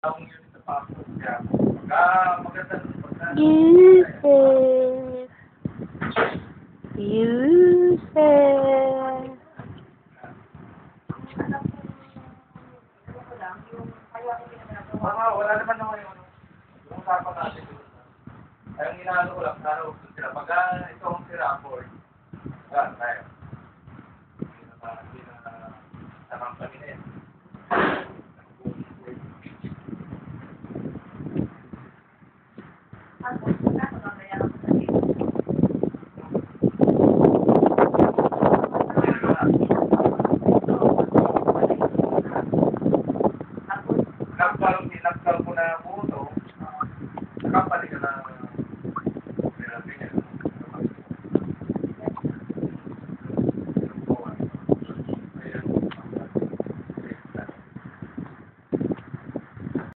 Taong yun sa passport niya. Maganda pagka... Yusef. Yusef. Wala naman naman yung usapan natin. Ay, ang inaano ko lang, sana huwag sila. Pagka ito ang sira po, wala tayo. Hindi na sa company na yan. Nagpal ko na po ito, sa company ka na